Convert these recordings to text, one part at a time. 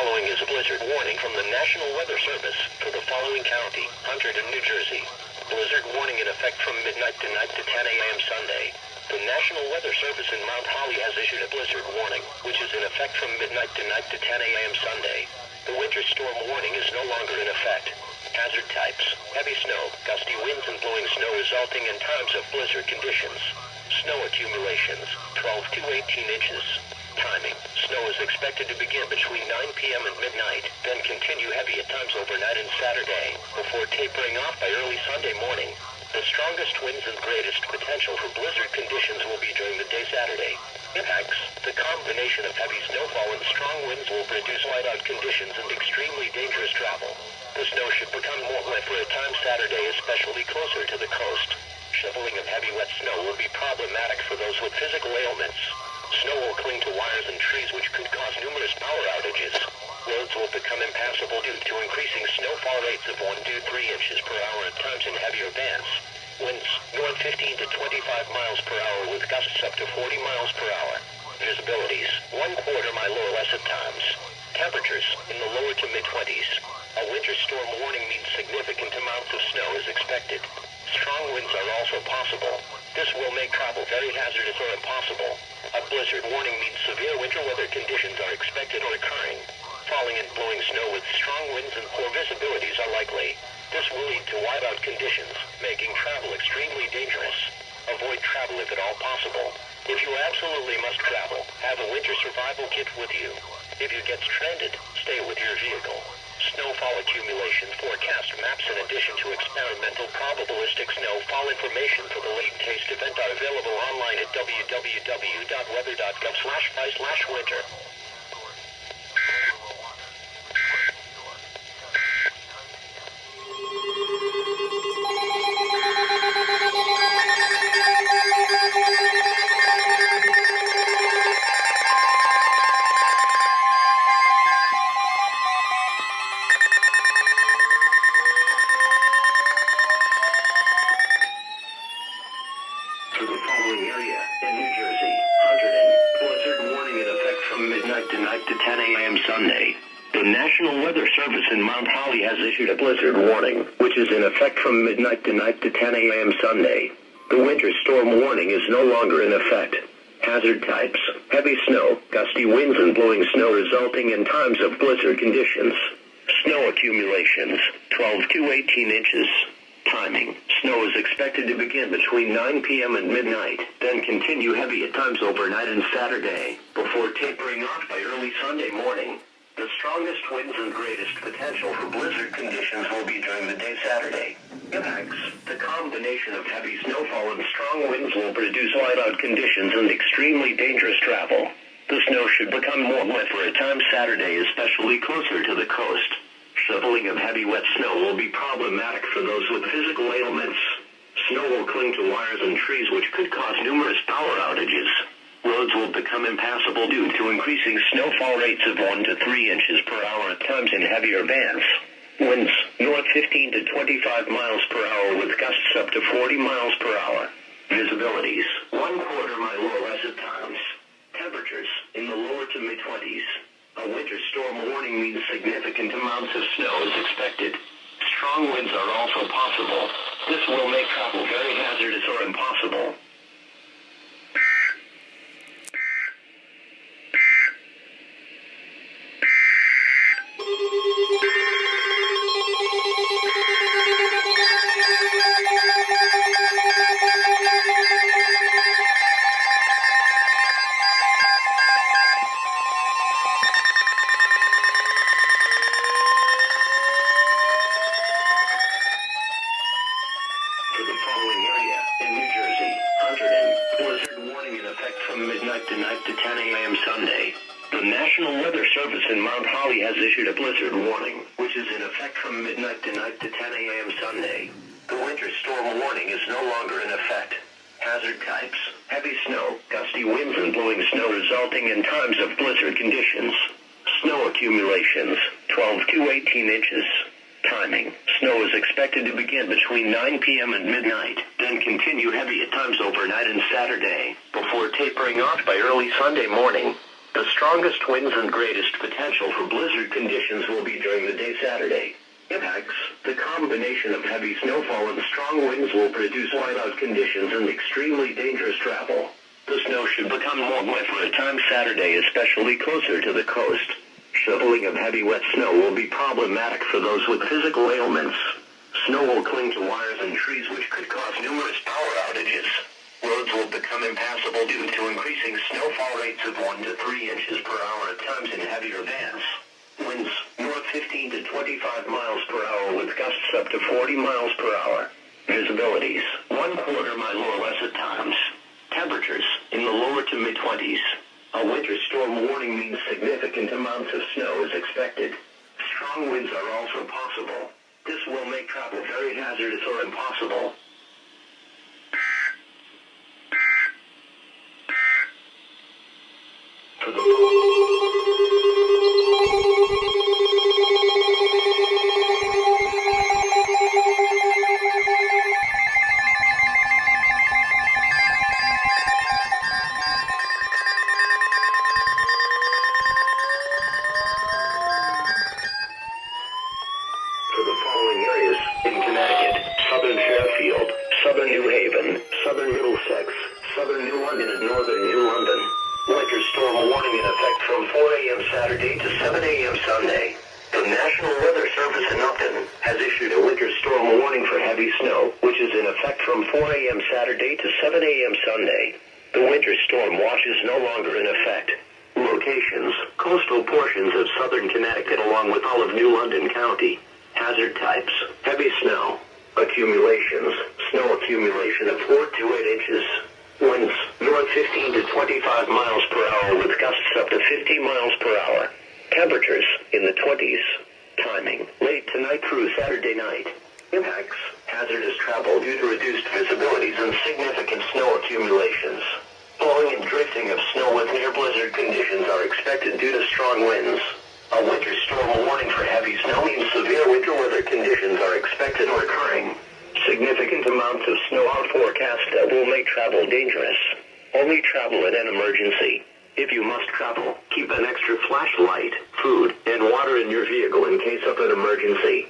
following is a blizzard warning from the National Weather Service for the following county, Hunterdon, New Jersey. Blizzard warning in effect from midnight tonight to 10 a.m. Sunday. The National Weather Service in Mount Holly has issued a blizzard warning, which is in effect from midnight tonight to 10 a.m. Sunday. The winter storm warning is no longer in effect. Hazard types: heavy snow, gusty winds and blowing snow resulting in times of blizzard conditions. Snow accumulations, 12 to 18 inches. Timing: snow is expected to begin between 9 p.m. and midnight, then continue heavy at times overnight and Saturday, before tapering off by early Sunday morning. The strongest winds and greatest potential for blizzard conditions will be during the day Saturday. Impacts: the combination of heavy snowfall and strong winds will produce whiteout conditions and extremely dangerous travel. The snow should become more wet for a time Saturday, especially closer to the coast. Shoveling of heavy wet snow will be problematic for those with physical ailments. Snow will cling to wires and trees, which could cause numerous power outages. Roads will become impassable due to increasing snowfall rates of 1 to 3 inches per hour at times in heavier bands. Winds, north 15 to 25 miles per hour with gusts up to 40 miles per hour. Visibilities, 1/4 mile or less at times. Temperatures, in the lower to mid-20s. A winter storm warning means significant amounts of snow is expected. Strong winds are also possible. This will make travel very hazardous or impossible. A blizzard warning means severe winter weather conditions are expected or occurring. Falling and blowing snow with strong winds and poor visibilities are likely. This will lead to whiteout conditions, making travel extremely dangerous. Avoid travel if at all possible. If you absolutely must travel, have a winter survival kit with you. If you get stranded, stay with your vehicle. Snowfall accumulation forecast maps in addition to experimental probabilistic snowfall information for the late taste event are available online at www.weather.gov/fi/winter. For the following area, in New Jersey, Hunterdon, blizzard warning in effect from midnight tonight to 10 a.m. Sunday. The National Weather Service in Mount Holly has issued a blizzard warning, which is in effect from midnight tonight to 10 a.m. Sunday. The winter storm warning is no longer in effect. Hazard types: heavy snow, gusty winds and blowing snow resulting in times of blizzard conditions. Snow accumulations, 12 to 18 inches. Timing: snow is expected to begin between 9 p.m. and midnight, then continue heavy at times overnight and Saturday, before tapering off by early Sunday morning. The strongest winds and greatest potential for blizzard conditions will be during the day Saturday. Impacts: the combination of heavy snowfall and strong winds will produce whiteout conditions and extremely dangerous travel. The snow should become more wet for a time Saturday, especially closer to the coast. Shoveling of heavy wet snow will be problematic for those with physical ailments. Snow will cling to wires and trees, which could cause numerous power outages. Roads will become impassable due to increasing snowfall rates of 1 to 3 inches per hour at times in heavier bands. Winds, north 15 to 25 miles per hour with gusts up to 40 miles per hour. Visibilities, 1/4 mile or less at times. Temperatures, in the lower to mid-20s. A winter storm warning means significant amounts of snow is expected. Strong winds are also possible. This will make travel very hazardous or impossible. For the following area, in New Jersey, Hunterdon, blizzard warning in effect from midnight tonight to 10 a.m. Sunday. The National Weather Service in Mount Holly has issued a blizzard warning, which is in effect from midnight tonight to 10 a.m. Sunday. The winter storm warning is no longer in effect. Hazard types: heavy snow, gusty winds and blowing snow resulting in times of blizzard conditions. Snow accumulations, 12 to 18 inches. Timing: snow is expected to begin between 9 p.m. and midnight, then continue heavy at times overnight and Saturday, before tapering off by early Sunday morning. The strongest winds and greatest potential for blizzard conditions will be during the day Saturday. Impacts: the combination of heavy snowfall and strong winds will produce whiteout conditions and extremely dangerous travel. The snow should become more wet for a time Saturday, especially closer to the coast. Shoveling of heavy wet snow will be problematic for those with physical ailments. Snow will cling to wires and trees, which could cause numerous power outages. Roads will become impassable due to increasing snowfall rates of 1 to 3 inches per hour at times in heavier bands. Winds, north 15 to 25 miles per hour with gusts up to 40 miles per hour. Visibilities, 1/4 mile or less at times. Temperatures, in the lower to mid-20s. A winter storm warning means significant amounts of snow is expected. Strong winds are also possible. This will make travel very hazardous or impossible. For the following areas, in Connecticut, southern Fairfield, southern New Haven, southern Middlesex, southern New London and northern New London. Winter storm warning in effect from 4 a.m. Saturday to 7 a.m. Sunday. The National Weather Service in Upton has issued a winter storm warning for heavy snow, which is in effect from 4 a.m. Saturday to 7 a.m. Sunday. The winter storm watch is no longer in effect. Locations: coastal portions of southern Connecticut along with all of New London County. Hazard types: heavy snow. Accumulations: snow accumulation of 4 to 8 inches. Winds, north 15 to 25 miles per hour with gusts up to 50 miles per hour. Temperatures, in the 20s. Timing, late tonight through Saturday night. Impacts: hazardous travel due to reduced visibilities and significant snow accumulations. Blowing and drifting of snow with near blizzard conditions are expected due to strong winds. A winter storm warning for heavy snow means severe winter weather conditions are expected or occurring. Significant amounts of snow are forecast that will make travel dangerous. Only travel in an emergency. If you must travel, keep an extra flashlight, food, and water in your vehicle in case of an emergency.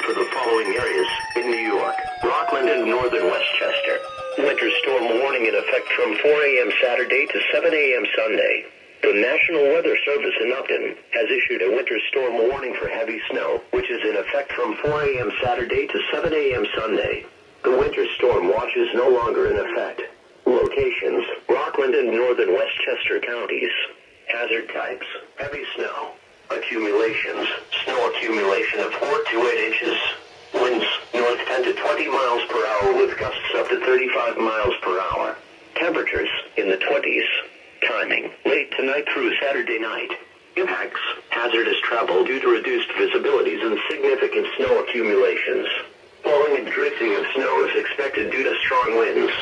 For the following areas, in New York, Rockland and northern Westchester. Winter storm warning in effect from 4 a.m. Saturday to 7 a.m. Sunday. The National Weather Service in Upton has issued a winter storm warning for heavy snow, which is in effect from 4 a.m. Saturday to 7 a.m. Sunday. The winter storm watch is no longer in effect. Locations: Rockland and northern Westchester counties. Hazard types: heavy snow. Accumulations: snow accumulation of 4 to 8 inches. Winds, north 10 to 20 miles per hour with gusts up to 35 miles per hour. Temperatures, in the 20s. Timing, late tonight through Saturday night. Impacts: hazardous travel due to reduced visibilities and significant snow accumulations. Blowing and drifting of snow is expected due to strong winds.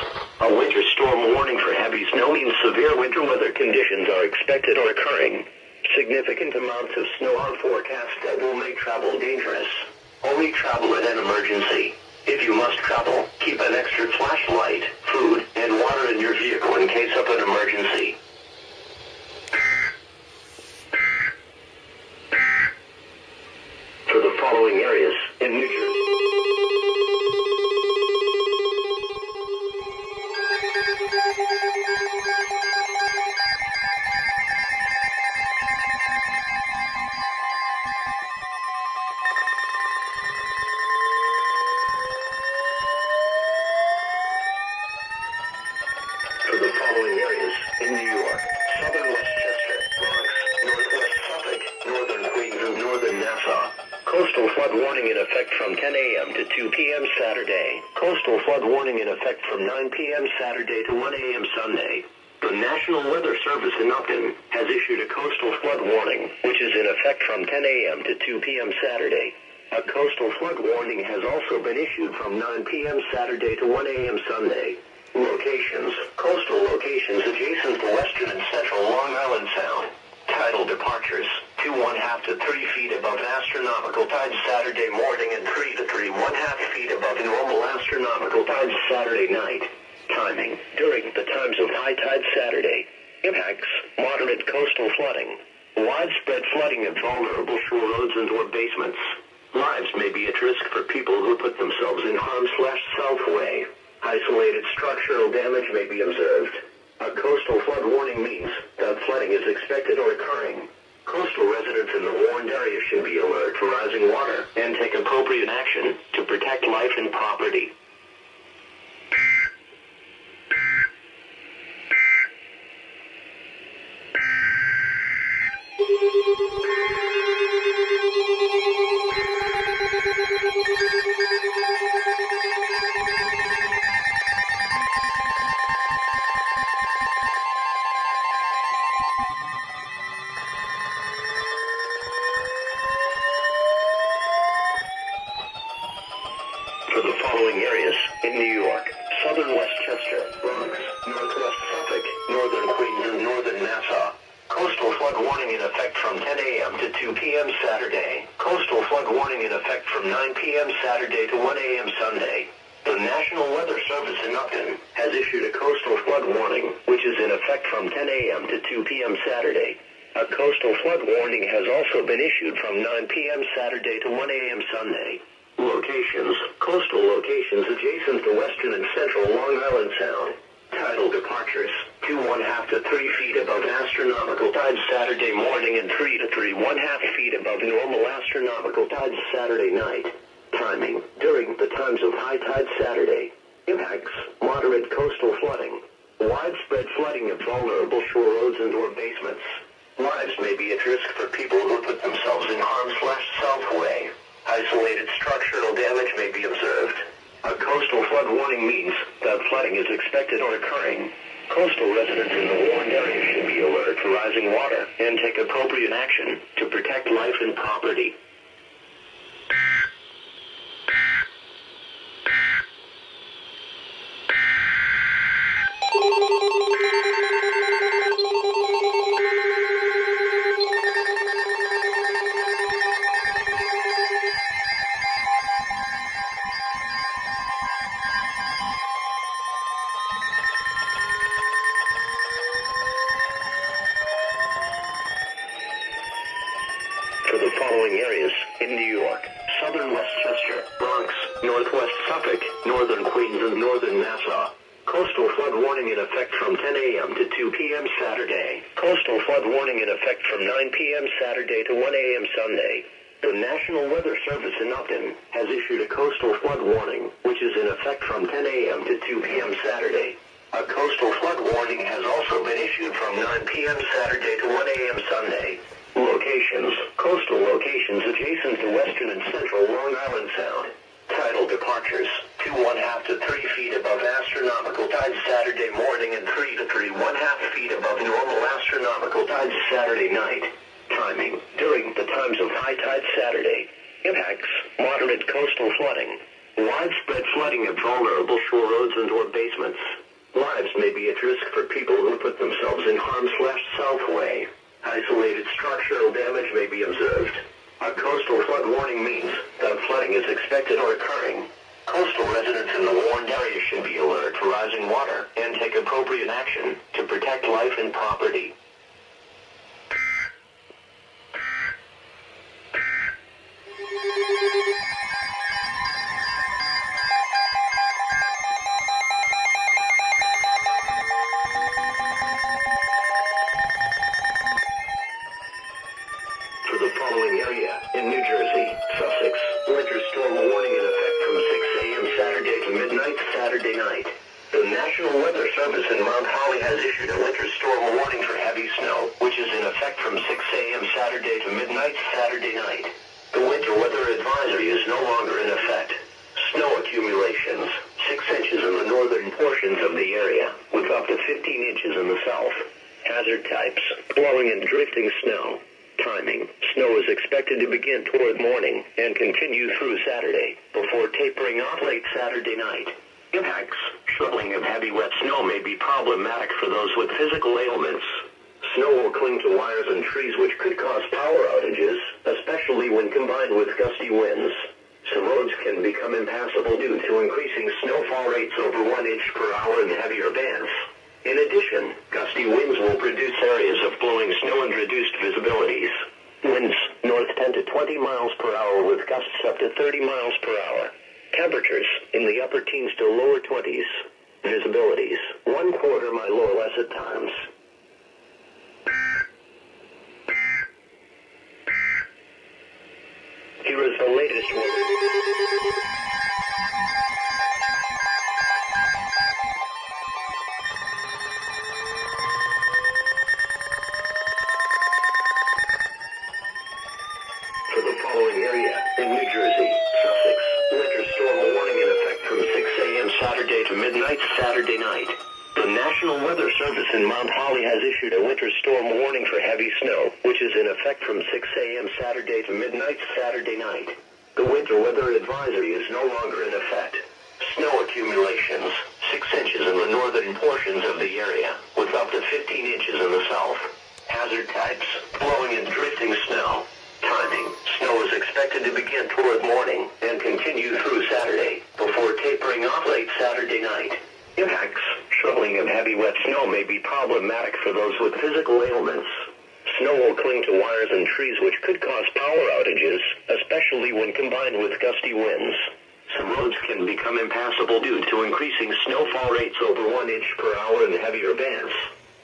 A winter storm warning for heavy snow means severe winter weather conditions are expected or occurring. Significant amounts of snow are forecast that will make travel dangerous. Only travel in an emergency. If you must travel, keep an extra flashlight, food, and water in your vehicle in case of an emergency. For the following areas, in New Jersey. For the following areas, in New York, southern Westchester, Bronx, northwest Suffolk, northern Queens and northern Nassau. Coastal flood warning in effect from 10 a.m. to 2 p.m. Saturday. Coastal flood warning in effect from 9 p.m. Saturday to 1 a.m. Sunday. The National Weather Service in Upton has issued a coastal flood warning, which is in effect from 10 a.m. to 2 p.m. Saturday. A coastal flood warning has also been issued from 9 p.m. Saturday to 1 a.m. Sunday. Locations: coastal locations adjacent to western and central Long Island Sound. Tidal departures: 2½ to 3 feet above astronomical tides Saturday morning and 3 to 3½ feet above normal astronomical tides Saturday night. Timing: during the times of high tide Saturday. Impacts: moderate coastal flooding. Widespread flooding of vulnerable shore roads and/or basements. Lives may be at risk for people who put themselves in harm's/self way. Isolated structural damage may be observed. A coastal flood warning means that flooding is expected or occurring. Coastal residents in the warned area should be alert to rising water and take appropriate action to protect life and property. For the following areas in New York: southern Westchester, Bronx, northwest Suffolk, northern Queens, and northern Nassau. Coastal flood warning in effect from 10 a.m. to 2 p.m. Saturday. Coastal flood warning in effect from 9 p.m. Saturday to 1 a.m. Sunday. The National Weather Service in Upton has issued a coastal flood warning, which is in effect from 10 a.m. to 2 p.m. Saturday. A coastal flood warning has also been issued from 9 p.m. Saturday to 1 a.m. Sunday. Locations: coastal locations adjacent to western and central Long Island Sound. Tidal departures: 2½ to 3 feet above astronomical tides Saturday morning and 3 to 3½ feet above normal astronomical tides Saturday night. Timing: during the times of high tide Saturday. Impacts: moderate coastal flooding. Widespread flooding of vulnerable shore roads and/or basements. Lives may be at risk for people who put themselves in harm's/self way. Isolated structural damage may be observed. A coastal flood warning means that flooding is expected or occurring. Coastal residents in the warned area should be alert to rising water and take appropriate action to protect life and property. For the following areas in New York: southern Westchester, Bronx, northwest Suffolk, northern Queens, and northern Nassau. Coastal flood warning in effect from 10 a.m. to 2 p.m. Saturday. Coastal flood warning in effect from 9 p.m. Saturday to 1 a.m. Sunday. The National Weather Service in Upton has issued a coastal flood warning, which is in effect from 10 a.m. to 2 p.m. Saturday. A coastal flood warning has also been issued from 9 p.m. Saturday to 1 a.m. Sunday. Locations: coastal locations adjacent to western and central Long Island Sound. Tidal departures: 2½ to 3 feet above astronomical tides Saturday morning and 3 to 3½ feet above normal astronomical tides Saturday night. Timing: during the times of high tide Saturday. Impacts: moderate coastal flooding. Widespread flooding of vulnerable shore roads and/or basements. Lives may be at risk for people who put themselves in harm's/self way. Isolated structural damage may be observed. A coastal flood warning means that flooding is expected or occurring. Coastal residents in the warned area should be alert to rising water and take appropriate action to protect life and property. For the following area in New Jersey: Sussex, winter storm warning in effect from 6 a.m. Saturday to midnight Saturday night. The National Weather Service in Mount Holly has issued a winter storm warning for heavy snow, which is in effect from 6 a.m. Saturday to midnight Saturday night. The winter weather advisory is no longer in effect. Snow accumulations: 6 inches in the northern portions of the area, with up to 15 inches in the south. Hazard types: blowing and drifting snow. Timing: snow is expected to begin toward morning and continue through Saturday, before tapering off late Saturday night. Impacts: shoveling of heavy wet snow may be problematic for those with physical ailments. Snow will cling to wires and trees, which could cause power outages, especially when combined with gusty winds. Some roads can become impassable due to increasing snowfall rates over 1 inch per hour in heavier bands. In addition, gusty winds will produce areas of blowing snow and reduced visibilities. Winds north 10 to 20 miles per hour with gusts up to 30 miles per hour. Temperatures in the upper teens to lower 20s. Visibilities 1/4 mile or less at times. Here is the latest weather. For the following area, in New Jersey, Sussex, winter storm warning in effect from 6 a.m. Saturday to midnight Saturday night. The National Weather Service in Mount Holly has issued a winter storm warning for heavy snow, which is in effect from 6 a.m. Saturday to midnight Saturday night. The winter weather advisory is no longer in effect. Snow accumulations, 6 inches in the northern portions of the area, with up to 15 inches in the south. Hazard types: blowing and drifting snow. Timing: snow is expected to begin toward morning and continue through Saturday, before tapering off late Saturday night. Impacts: shoveling of heavy wet snow may be problematic for those with physical ailments. Snow will cling to wires and trees, which could cause power outages, especially when combined with gusty winds. Some roads can become impassable due to increasing snowfall rates over 1 inch per hour in heavier bands.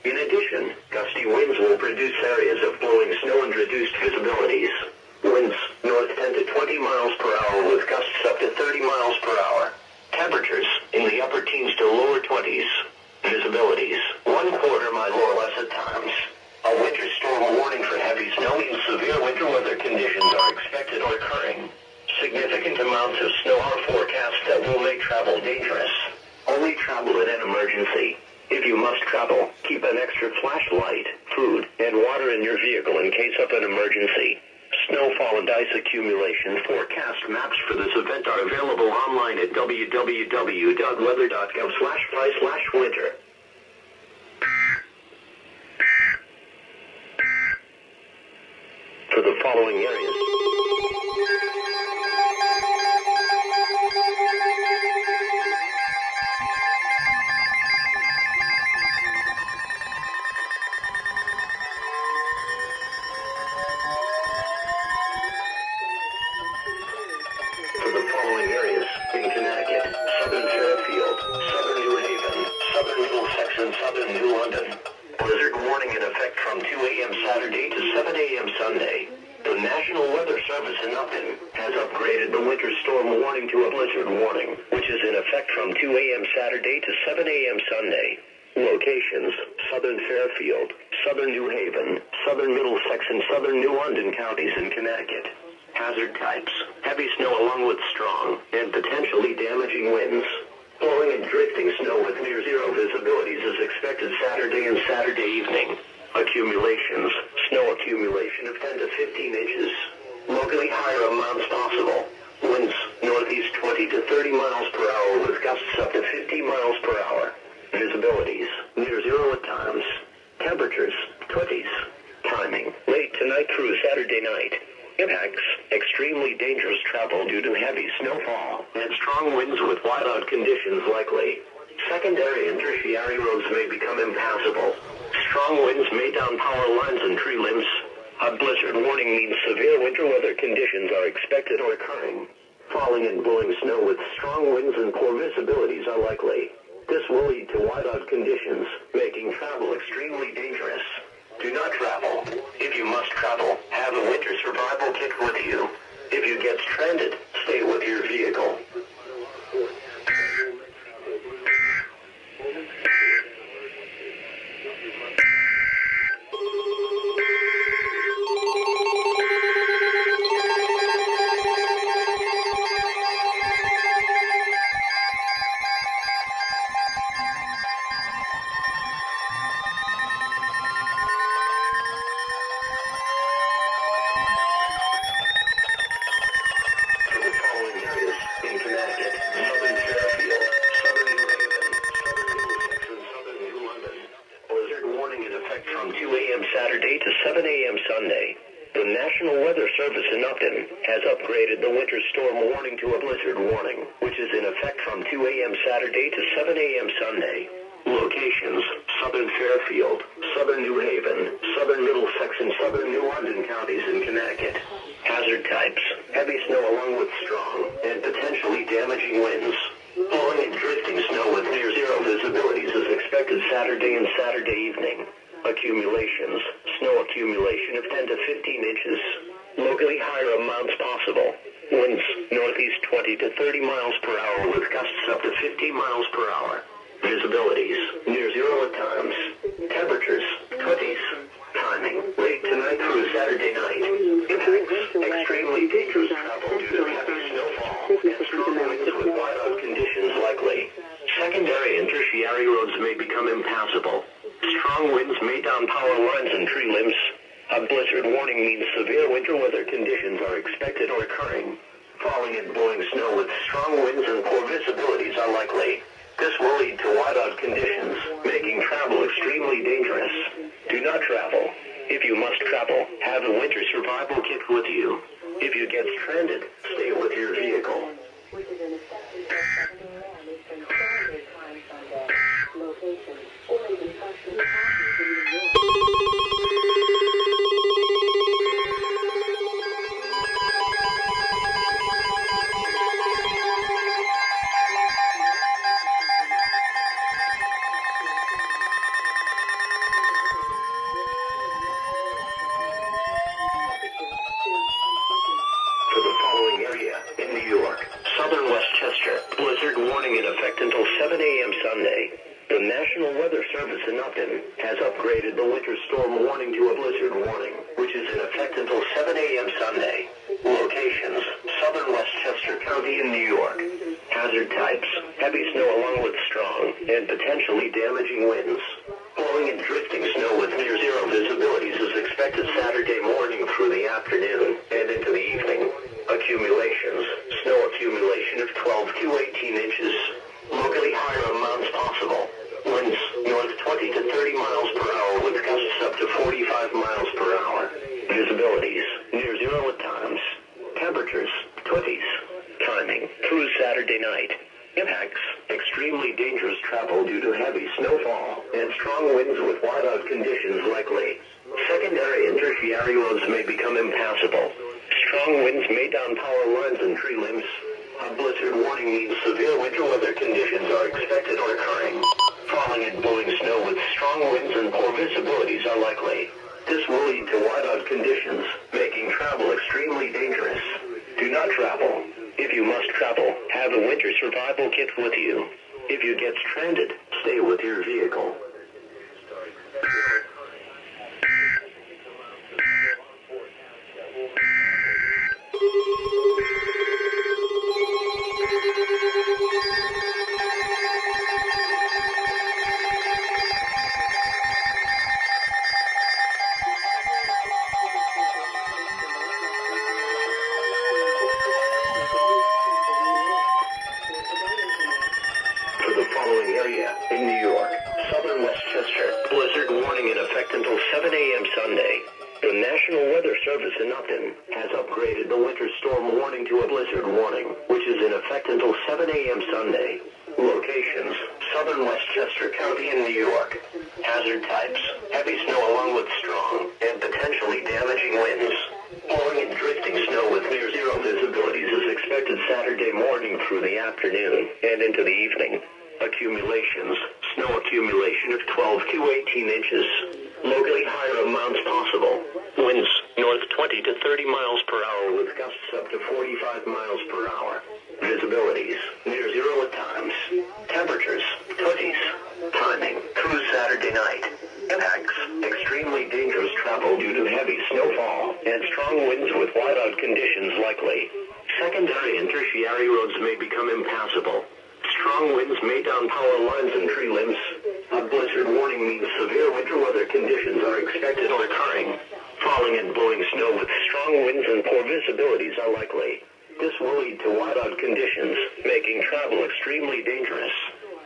In addition, gusty winds will produce areas of blowing snow and reduced visibilities. Winds north 10 to 20 miles per hour with gusts up to 30 miles per hour. Temperatures in the upper teens to lower 20s. Visibilities 1/4 mile or less at times. A winter storm warning for heavy snow means severe winter weather conditions are expected or occurring. Significant amounts of snow are forecast that will make travel dangerous. Only travel in an emergency. If you must travel, keep an extra flashlight, food, and water in your vehicle in case of an emergency. Snowfall and ice accumulation forecast maps for this event are available online at www.weather.gov/price/winter. For the following areas. In Connecticut, southern Fairfield, southern New Haven, southern Middlesex, and southern New London. Blizzard warning in effect from 2 a.m. Saturday to 7 a.m. Sunday. The National Weather Service in Upton has upgraded the winter storm warning to a blizzard warning, which is in effect from 2 a.m. Saturday to 7 a.m. Sunday. Locations: southern Fairfield, southern New Haven, southern Middlesex, and southern New London counties in Connecticut. Hazard types: heavy snow along with strong and potentially damaging winds. Blowing and drifting snow with near zero visibilities is expected Saturday and Saturday evening. Accumulations: snow accumulation of 10 to 15 inches. Locally higher amounts possible. Winds northeast 20 to 30 miles per hour with gusts up to 50 miles per hour. Visibilities near zero at times. Temperatures 20s. Timing: late tonight through Saturday night. Impacts: extremely dangerous travel due to heavy snowfall and strong winds with whiteout conditions likely. Secondary and tertiary roads may become impassable. Strong winds may down power lines and tree limbs. A blizzard warning means severe winter weather conditions are expected or occurring. Falling and blowing snow with strong winds and poor visibilities are likely. This will lead to whiteout conditions, making travel extremely dangerous. Do not travel. If you must travel, have a winter survival kit with you. If you get stranded, stay with your vehicle. The National Weather Service in Upton has upgraded the winter storm warning to a blizzard warning, which is in effect from 2 a.m. Saturday to 7 a.m. Sunday. Locations: Southern Fairfield, Southern New Haven, Southern Middlesex, and Southern New London counties in Connecticut. Hazard types: heavy snow along with strong and potentially damaging winds. Falling and drifting snow with near zero visibilities is expected Saturday and Saturday evening. Accumulations: snow accumulation of 10 to 15 inches. Locally higher amounts possible. Winds northeast 20 to 30 miles per hour with gusts up to 50 miles per hour. Visibilities near zero at times. Temperatures 20s. Timing late tonight through Saturday night. Impacts: extremely dangerous travel due to heavy snowfall and strong winds with whiteout conditions likely. Secondary and tertiary roads may become impassable. Strong winds may down power lines and tree limbs. A blizzard warning means severe winter weather conditions are expected or occurring. Falling and blowing snow with strong winds and poor visibilities are likely. This will lead to whiteout conditions, making travel extremely dangerous. Do not travel. If you must travel, have a winter survival kit with you. If you get stranded, stay with your vehicle. For the following area, in New York, Southern Westchester, blizzard warning in effect until 7 a.m. Sunday. The National Weather Service in Upton has upgraded the winter storm warning to a blizzard warning, which is in effect until 7 a.m. Sunday. Locations: Southern Westchester County in New York. Hazard types: heavy snow along with strong and potentially damaging winds. Blowing and drifting snow with near zero visibilities is expected Saturday morning through the afternoon and into the evening. Accumulations: snow accumulation of 12 to 18 inches. Locally higher amounts possible. Winds north 20 to 30 miles per hour with gusts up to 45 miles per hour. Visibilities near zero at times. Temperatures 20s. Timing through Saturday night. Impacts: extremely dangerous travel due to heavy snowfall and strong winds with whiteout conditions likely. Secondary and tertiary roads may become impassable. Strong winds may down power lines and tree limbs. A blizzard warning means severe winter weather conditions are expected or occurring. Falling and blowing snow with strong winds and poor visibilities are likely. This will lead to whiteout conditions, making travel extremely dangerous. Do not travel. If you must travel, have a winter survival kit with you. If you get stranded, stay with your vehicle. For the following area, in New York, Southern Westchester, blizzard warning in effect until 7 a.m. Sunday. The National Weather Service in Upton has upgraded the winter storm warning to a blizzard warning, which is in effect until 7 a.m. Sunday. Locations: Southern Westchester County in New York. Hazard types: heavy snow along with strong and potentially damaging winds. Blowing and drifting snow with near zero visibilities is expected Saturday morning through the afternoon and into the evening. Accumulations: snow accumulation of 12 to 18 inches. Locally higher amounts possible. Winds north 20 to 30 miles per hour with gusts up to 45 miles per hour. Visibilities near zero at times. Temperatures 20s. Timing through Saturday night. Impacts: extremely dangerous travel due to heavy snowfall and strong winds with whiteout conditions likely. Secondary and tertiary roads may become impassable. Strong winds may down power lines and tree limbs. A blizzard warning means severe winter weather conditions are expected or occurring. Falling and blowing snow with strong winds and poor visibilities are likely. This will lead to whiteout conditions, making travel extremely dangerous.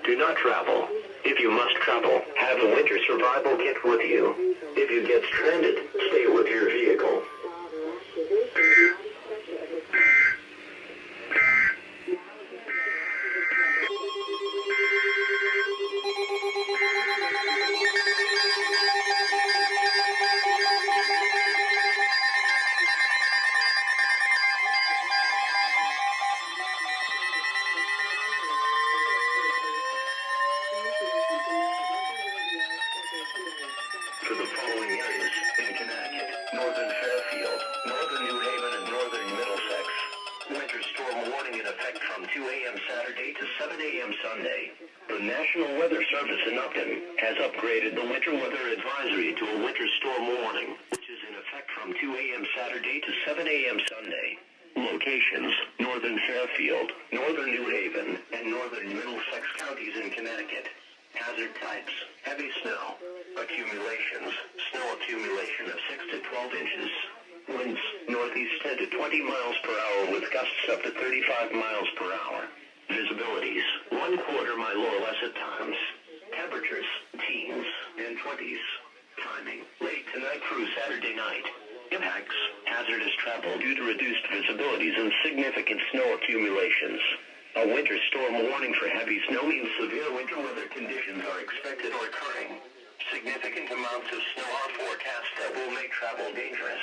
Do not travel. If you must travel, have a winter survival kit with you. If you get stranded, stay with your vehicle. a.m. Saturday to 7 a.m. Sunday. The National Weather Service in Upton has upgraded the winter weather advisory to a winter storm warning, which is in effect from 2 a.m. Saturday to 7 a.m. Sunday. Locations: northern Fairfield, northern New Haven, and northern Middlesex counties in Connecticut. Hazard types: heavy snow. Accumulations: snow accumulation of 6 to 12 inches. Winds, northeast 10 to 20 miles per hour with gusts up to 35 miles per hour. Visibilities: 1/4 mile or less at times. Temperatures: teens and 20s. Timing: late tonight through Saturday night. Impacts: hazardous travel due to reduced visibilities and significant snow accumulations. A winter storm warning for heavy snow means severe winter weather conditions are expected or occurring. Significant amounts of snow are forecast that will make travel dangerous.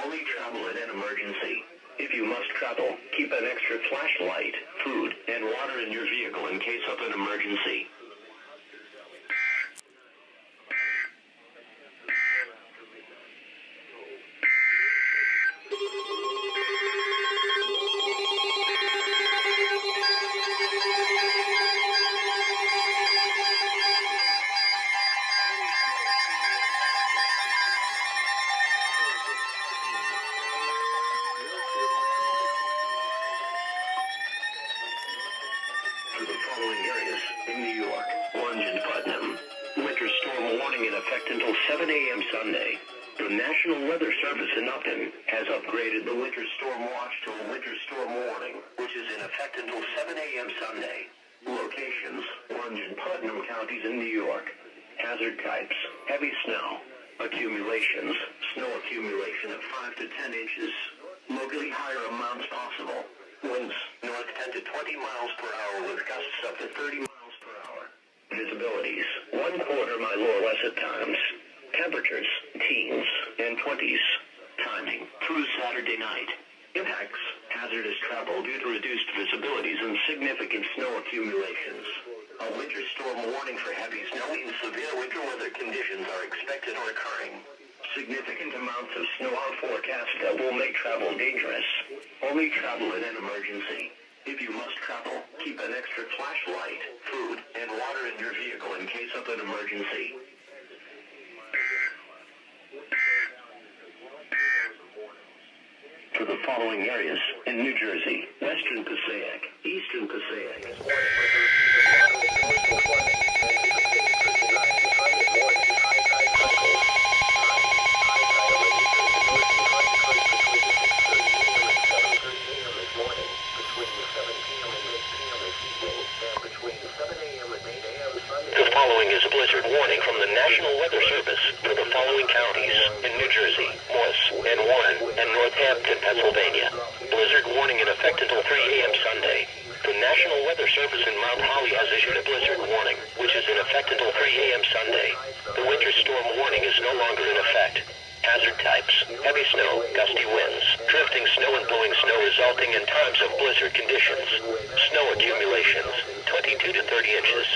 Only travel in an emergency. If you must travel, keep an extra flashlight, food, and water in your vehicle in case of an emergency. For the following areas in New York: Orange and Putnam. Winter storm warning in effect until 7 a.m. Sunday. The National Weather Service in Upton has upgraded the winter storm watch to a winter storm warning, which is in effect until 7 a.m. Sunday. Locations: Orange and Putnam counties in New York. Hazard types: heavy snow. Accumulations: snow accumulation of 5 to 10 inches. Locally higher amounts possible. Winds, north 10 to 20 miles per hour with gusts up to 30 miles per hour. Visibilities: 1/4 mile or less at times. Temperatures: teens and 20s. Timing: through Saturday night. Impacts: hazardous travel due to reduced visibilities and significant snow accumulations. A winter storm warning for heavy snow means severe winter weather conditions are expected or occurring. Significant amounts of snow are forecast that will make travel dangerous. Only travel in an emergency. If you must travel, keep an extra flashlight, food, and water in your vehicle in case of an emergency. For the following areas in New Jersey: Western Passaic, Eastern Passaic. The following is a blizzard warning from the National Weather Service for the following counties in New Jersey: Morris and Warren and Northampton, Pennsylvania. Blizzard warning in effect until 3 a.m. Sunday. The National Weather Service in Mount Holly has issued a blizzard warning, which is in effect until 3 a.m. Sunday. The winter storm warning is no longer in effect. Hazard types: heavy snow, gusty winds, drifting snow and blowing snow resulting in times of blizzard conditions. Snow accumulations: 22 to 30 inches.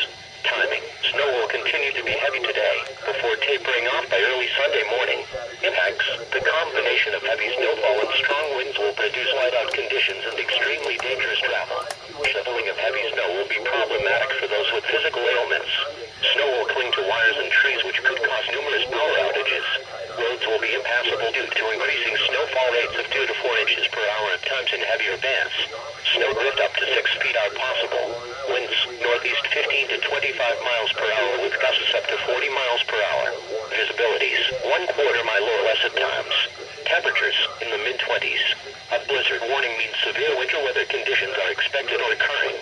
Timing: snow will continue to be heavy today, before tapering off by early Sunday morning. Impacts: the combination of heavy snowfall and strong winds will produce whiteout conditions and extremely dangerous travel. Shoveling of heavy snow will be problematic for those with physical ailments. Snow will cling to wires and trees, which could cause numerous power outages. Roads will be impassable due to increasing snowfall rates of 2 to 4 inches per hour at times in heavier bands. Snow drift up to 6 feet are possible. Winds, northeast 15 to 25 miles per hour with gusts up to 40 miles per hour. Visibilities: 1/4 mile or less at times. Temperatures in the mid-20s. A blizzard warning means severe winter weather conditions are expected or occurring.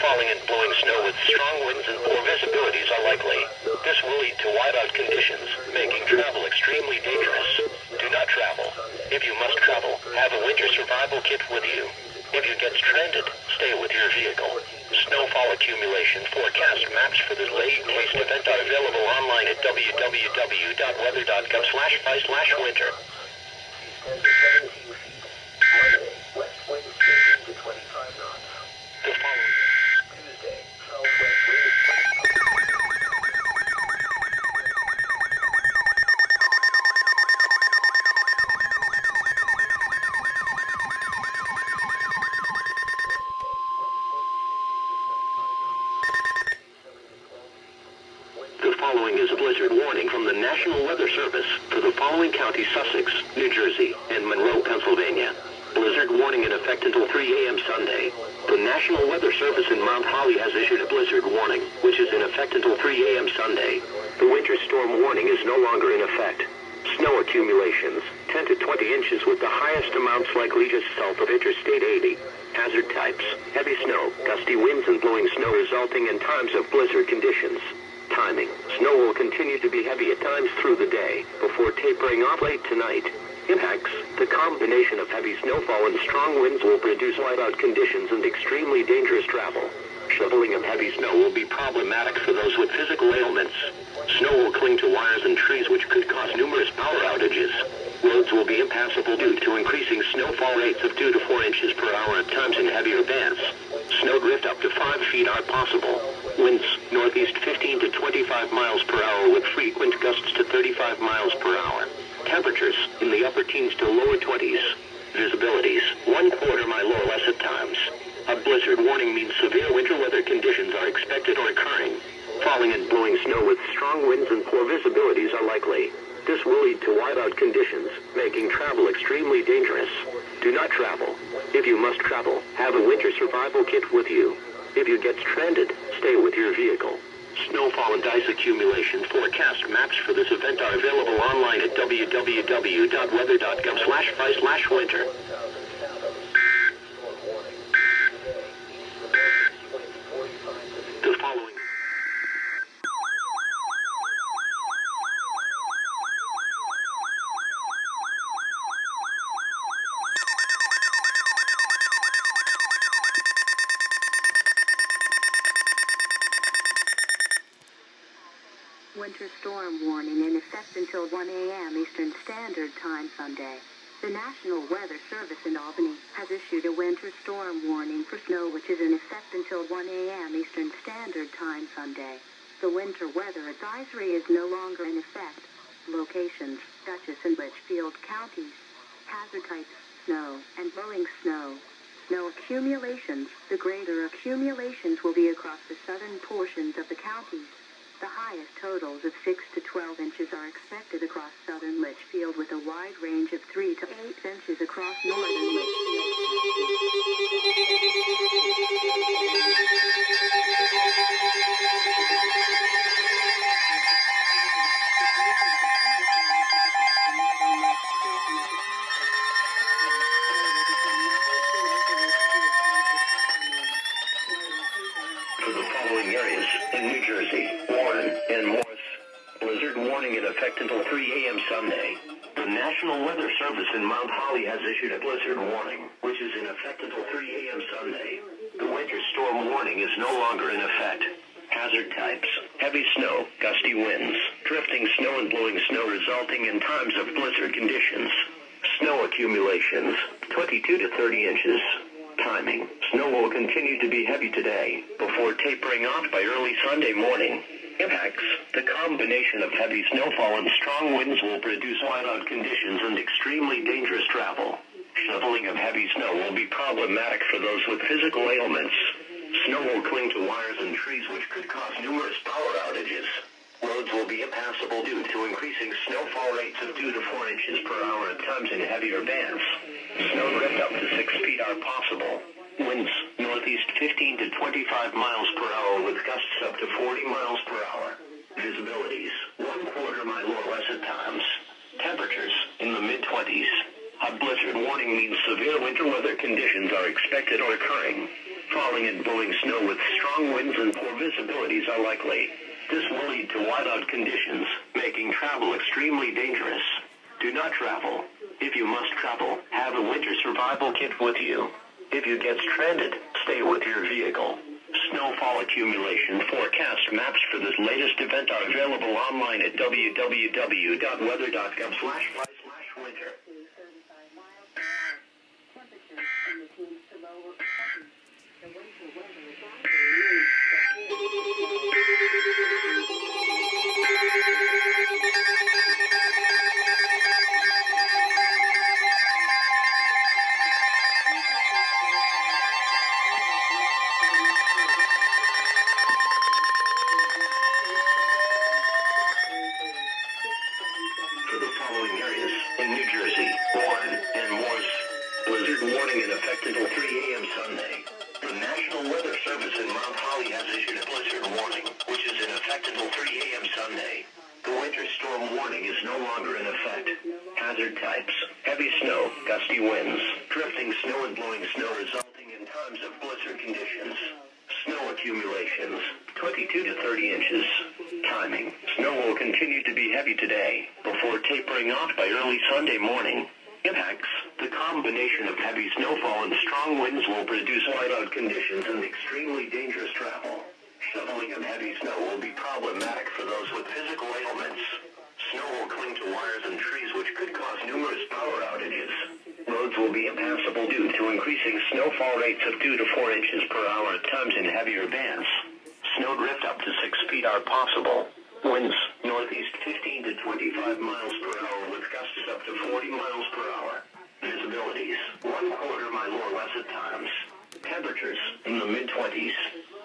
Falling and blowing snow with strong winds and poor visibilities are likely. This will lead to whiteout conditions, making travel extremely dangerous. Do not travel. If you must travel, have a winter survival kit with you. If you get stranded, stay with your vehicle. Snowfall accumulation forecast maps for the late-paced event are available online at www.weather.gov/by/winter. The following Tuesday, southwest winds. following counties: Sussex, New Jersey, and Monroe, Pennsylvania. Blizzard warning in effect until 3 a.m. Sunday. The National Weather Service in Mount Holly has issued a blizzard warning, which is in effect until 3 a.m. Sunday. The winter storm warning is no longer in effect. Snow accumulations, 10 to 20 inches with the highest amounts likely just south of Interstate 80. Hazard types: heavy snow, gusty winds and blowing snow resulting in times of blizzard conditions. Timing: snow will continue to be heavy at times through the day, before tapering off late tonight. Impacts: the combination of heavy snowfall and strong winds will produce whiteout conditions and extremely dangerous travel. Shoveling of heavy snow will be problematic for those with physical ailments. Snow will cling to wires and trees, which could cause numerous power outages. Roads will be impassable due to increasing snowfall rates of 2 to 4 inches per hour at times in heavier bands. Snowdrift up to 5 feet are possible. Winds, northeast 15 to 25 miles per hour with frequent gusts to 35 miles per hour. Temperatures in the upper teens to lower 20s. Visibilities 1/4 mile or less at times. A blizzard warning means severe winter weather conditions are expected or occurring. Falling and blowing snow with strong winds and poor visibilities are likely. This will lead to whiteout conditions, making travel extremely dangerous. Do not travel. If you must travel, have a winter survival kit with you. If you get stranded, stay with your vehicle. Snowfall and ice accumulation forecast maps for this event are available online at www.weather.gov/ice/winter. The following winter storm warning in effect until 1 a.m. Eastern Standard Time Sunday. The National Weather Service in Albany has issued a winter storm warning for snow, which is in effect until 1 a.m. Eastern Standard Time Sunday. The winter weather advisory is no longer in effect. Locations: Dutchess and Litchfield counties. Hazard types: snow and blowing snow. Snow accumulations: the greater accumulations will be across the southern portions of the counties. The highest totals of 6 to 12 inches are expected across southern Litchfield, with a wide range of 3 to 8 inches across northern Litchfield. For the following areas in New Jersey, Warren, and Morris, blizzard warning in effect until 3 a.m. Sunday. The National Weather Service in Mount Holly has issued a blizzard warning, which is in effect until 3 a.m. Sunday. The winter storm warning is no longer in effect. Hazard types: heavy snow, gusty winds, drifting snow and blowing snow resulting in times of blizzard conditions. Snow accumulations, 22 to 30 inches. Timing: snow will continue to be heavy today, before tapering off by early Sunday morning. Impacts: the combination of heavy snowfall and strong winds will produce whiteout conditions and extremely dangerous travel. Shoveling of heavy snow will be problematic for those with physical ailments. Snow will cling to wires and trees, which could cause numerous power outages. Roads will be impassable due to increasing snowfall rates of 2 to 4 inches per hour at times in heavier bands. Snowdrift up to 6 feet are possible. Winds, northeast 15 to 25 miles per hour with gusts up to 40 miles per hour. Visibilities, 1/4 mile or less at times. Temperatures, in the mid-20s. A blizzard warning means severe winter weather conditions are expected or occurring. Falling and blowing snow with strong winds and poor visibilities are likely. This will lead to whiteout conditions, making travel extremely dangerous. Do not travel. If you must travel, have a winter survival kit with you. If you get stranded, stay with your vehicle. Snowfall accumulation forecast maps for this latest event are available online at www.weather.gov/winter. For the following area blizzard warning in effect until 3 a.m. Sunday. The National Weather Service in Mount Holly has issued a blizzard warning, which is in effect until 3 a.m. Sunday. The winter storm warning is no longer in effect. Hazard types: heavy snow, gusty winds, drifting snow and blowing snow resulting in times of blizzard conditions. Snow accumulations, 22 to 30 inches. Timing: snow will continue to be heavy today, before tapering off by early Sunday morning. Impacts: the combination of heavy snowfall and strong winds will produce whiteout conditions and extremely dangerous travel. Shoveling of heavy snow will be problematic for those with physical ailments. Snow will cling to wires and trees, which could cause numerous power outages. Roads will be impassable due to increasing snowfall rates of 2 to 4 inches per hour at times in heavier bands. Snow drift up to 6 feet are possible. Winds, northeast 15 to 25 miles per hour with gusts up to 40 miles per hour. Visibilities, 1/4 mile or less at times. Temperatures, in the mid-20s.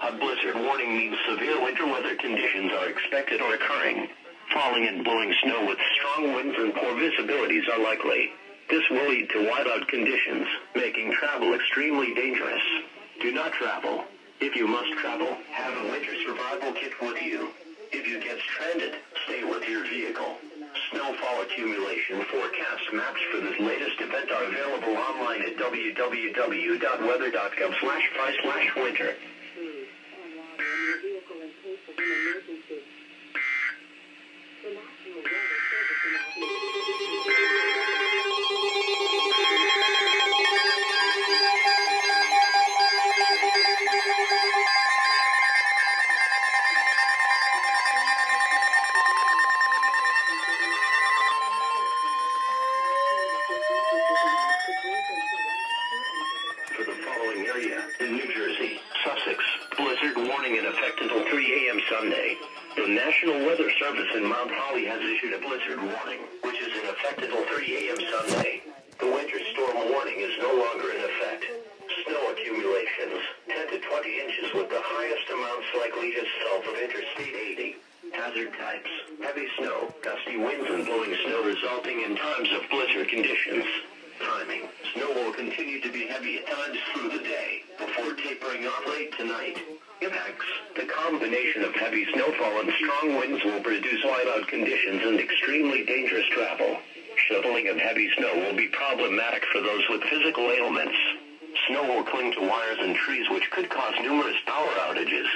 A blizzard warning means severe winter weather conditions are expected or occurring. Falling and blowing snow with strong winds and poor visibilities are likely. This will lead to whiteout conditions, making travel extremely dangerous. Do not travel. If you must travel, have a winter survival kit with you. If you get stranded, stay with your vehicle. Snowfall accumulation forecast maps for this latest event are available online at www.weather.gov/price/winter. For the following area, in New Jersey, Sussex, blizzard warning in effect until 3 a.m. Sunday. The National Weather Service in Mount Holly has issued a blizzard warning, which is in effect until 3 a.m. Sunday. The winter storm warning is no longer in effect. Snow accumulations, 10 to 20 inches with the highest amounts likely just south of Interstate 80. Hazard types: heavy snow, gusty winds and blowing snow resulting in times of blizzard conditions. Timing: snow will continue to be heavy at times through the day, before tapering off late tonight. Impacts: the combination of heavy snowfall and strong winds will produce whiteout conditions and extremely dangerous travel. Shoveling of heavy snow will be problematic for those with physical ailments. Snow will cling to wires and trees, which could cause numerous power outages.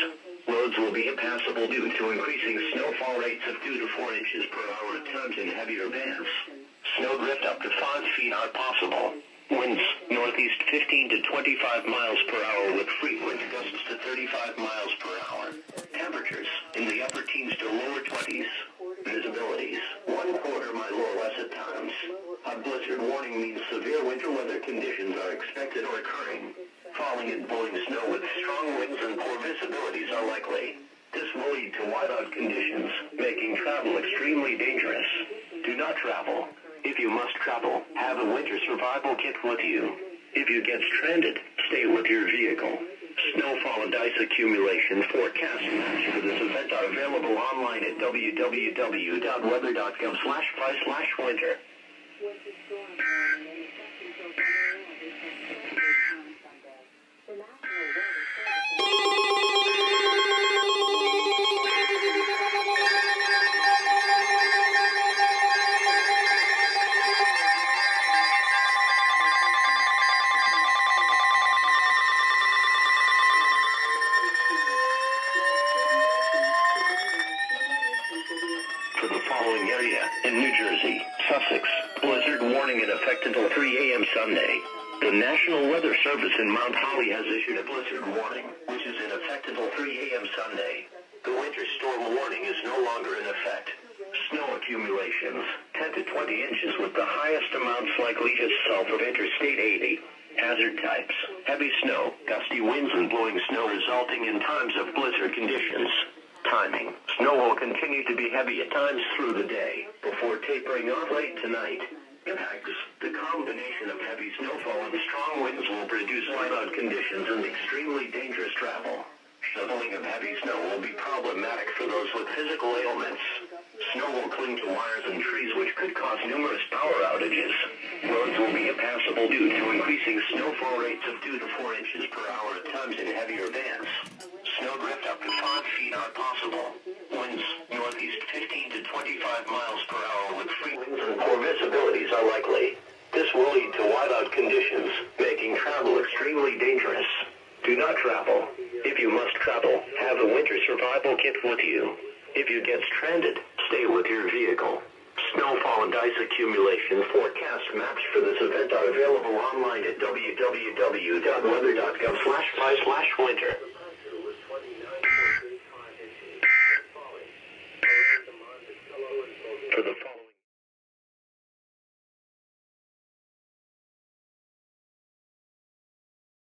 Roads will be impassable due to increasing snowfall rates of 2 to 4 inches per hour at times in heavier bands. Snow drift up to 5 feet are possible. Winds, northeast 15 to 25 miles per hour with frequent gusts to 35 miles per hour. Temperatures, in the upper teens to lower 20s. Visibilities, 1/4 mile or less at times. A blizzard warning means severe winter weather conditions are expected or occurring. Falling and blowing snow with strong winds and poor visibilities are likely. This will lead to whiteout conditions, making travel extremely dangerous. Do not travel. If you must travel, have a winter survival kit with you. If you get stranded, stay with your vehicle. Snowfall and ice accumulation forecast maps for this event are available online at www.weather.gov/price/winter. For the following area, in New Jersey, Sussex, blizzard warning in effect until 3 a.m. Sunday. The National Weather Service in Mount Holly has issued a blizzard warning, which is in effect until 3 a.m. Sunday. The winter storm warning is no longer in effect. Snow accumulations, 10 to 20 inches with the highest amounts likely just south of Interstate 80. Hazard types: heavy snow, gusty winds and blowing snow resulting in times of blizzard conditions. Timing: snow will continue to be heavy at times through the day, before tapering off late tonight. Impacts: the combination of heavy snowfall and strong winds will produce whiteout conditions and extremely dangerous travel. Shoveling of heavy snow will be problematic for those with physical ailments. Snow will cling to wires and trees, which could cause numerous power outages. Roads will be impassable possible due to increasing snowfall rates of 2 to 4 inches per hour at times in heavier bands. Snowdrift up to 5 feet are possible. Winds northeast 15 to 25 miles per hour with free winds and poor visibilities are likely. This will lead to whiteout conditions, making travel extremely dangerous. Do not travel. If you must travel, have a winter survival kit with you. If you get stranded, stay with your vehicle. Snowfall and ice accumulation forecast maps for this event are available online at www.weather.gov/winter.